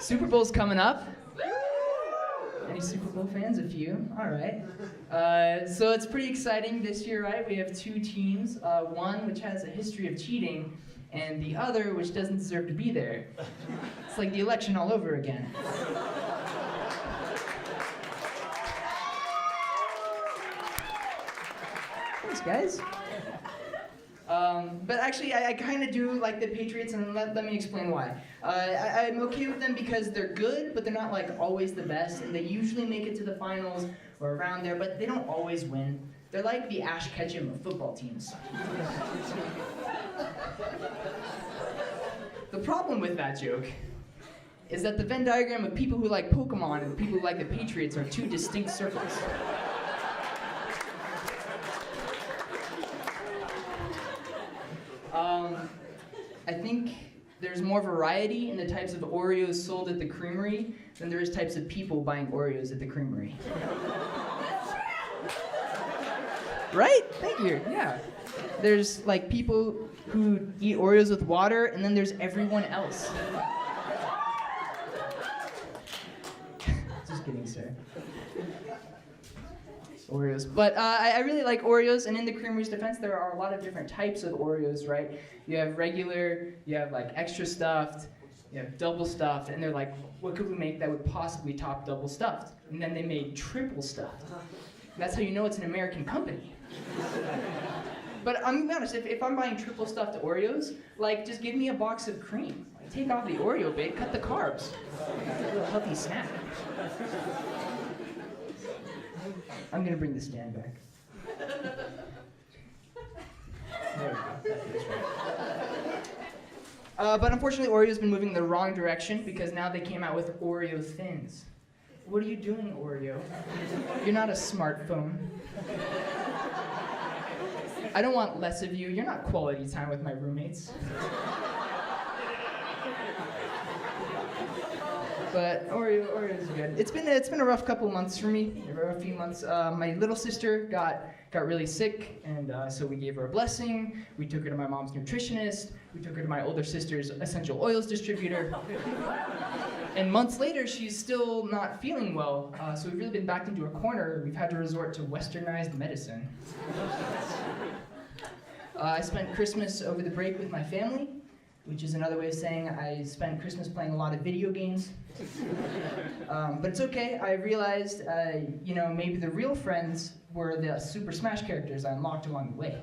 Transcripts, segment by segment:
Super Bowl's coming up. Any Super Bowl fans? A few. All right. So it's pretty exciting this year, right? We have two teams. One which has a history of cheating, and the other which doesn't deserve to be there. It's like the election all over again. Thanks, guys. But actually, I kind of do like the Patriots, and let me explain why. I'm okay with them because they're good, but they're not like always the best, and they usually make it to the finals or around there, but they don't always win. They're like the Ash Ketchum of football teams. The problem with that joke is that the Venn diagram of people who like Pokemon and people who like the Patriots are two distinct circles. I think there's more variety in the types of Oreos sold at the creamery than there is types of people buying Oreos at the creamery. Right? Thank you. Yeah. There's like people who eat Oreos with water, and then there's everyone else. Just kidding, sir. Oreos. But I really like Oreos, and in the creamery's defense, there are a lot of different types of Oreos, right? You have regular, you have like extra stuffed, you have double stuffed, and they're like, what could we make that would possibly top double stuffed? And then they made triple stuffed. That's how you know it's an American company. But I'm gonna be honest, if I'm buying triple stuffed Oreos, like just give me a box of cream. Like, take off the Oreo bit, cut the carbs. A little healthy snack. I'm gonna bring the stand back. There we go. That feels right. But unfortunately, Oreo's been moving in the wrong direction because now they came out with Oreo Thins. What are you doing, Oreo? You're not a smartphone. I don't want less of you. You're not quality time with my roommates. But Oreo's good. It's been a rough couple months for me. A rough few months. My little sister got really sick, and so we gave her a blessing. We took her to my mom's nutritionist. We took her to my older sister's essential oils distributor. And months later, she's still not feeling well. So we've really been backed into a corner. We've had to resort to westernized medicine. I spent Christmas over the break with my family, which is another way of saying I spent Christmas playing a lot of video games. But it's okay. I realized, maybe the real friends were the Super Smash characters I unlocked along the way.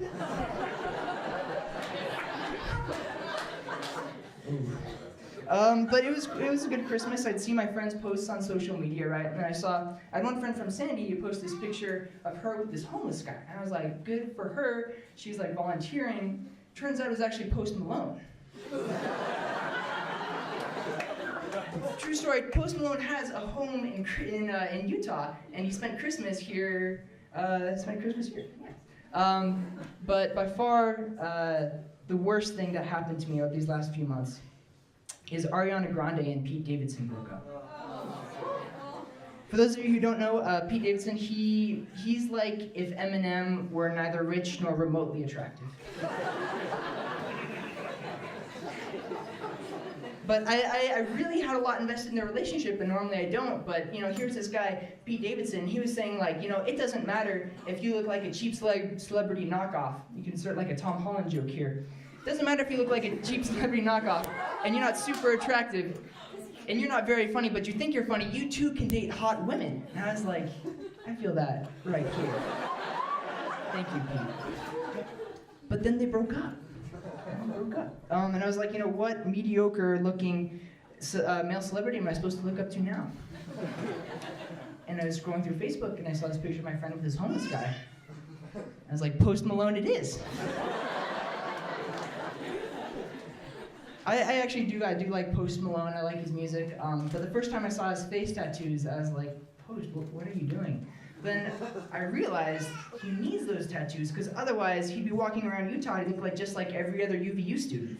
But it was a good Christmas. I'd see my friends' posts on social media, right? And I had one friend from Sandy who posted this picture of her with this homeless guy. And I was like, good for her. She's like volunteering. Turns out it was actually Post Malone. True story. Post Malone has a home in Utah, and he spent Christmas here. Yeah. But by far, the worst thing that happened to me over these last few months is Ariana Grande and Pete Davidson broke up. For those of you who don't know, Pete Davidson, he's like if Eminem were neither rich nor remotely attractive. But I really had a lot invested in their relationship, and normally I don't. But here's this guy, Pete Davidson. He was saying like, it doesn't matter if you look like a cheap celebrity knockoff. You can insert like a Tom Holland joke here. It doesn't matter if you look like a cheap celebrity knockoff, and you're not super attractive, and you're not very funny, but you think you're funny. You too can date hot women. And I was like, I feel that right here. Thank you, Pete. But then they broke up. And I was like, what mediocre-looking male celebrity am I supposed to look up to now? And I was scrolling through Facebook, and I saw this picture of my friend with this homeless guy. I was like, Post Malone it is. I actually do like Post Malone. I like his music. But the first time I saw his face tattoos, I was like, Post, what are you doing? Then I realized he needs those tattoos because otherwise he'd be walking around Utah and look just like every other UVU student.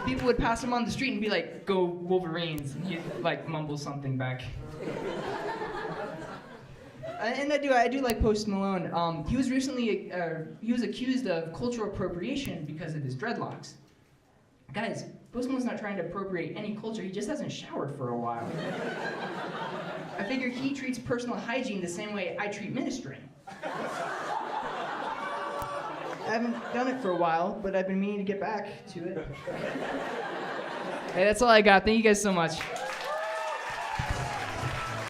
People would pass him on the street and be like, "Go Wolverines," and he'd like mumble something back. And I do like Post Malone. He was recently he was accused of cultural appropriation because of his dreadlocks. Guys, Post Malone's not trying to appropriate any culture. He just hasn't showered for a while. I figure he treats personal hygiene the same way I treat ministering. I haven't done it for a while, but I've been meaning to get back to it. Hey, that's all I got. Thank you guys so much.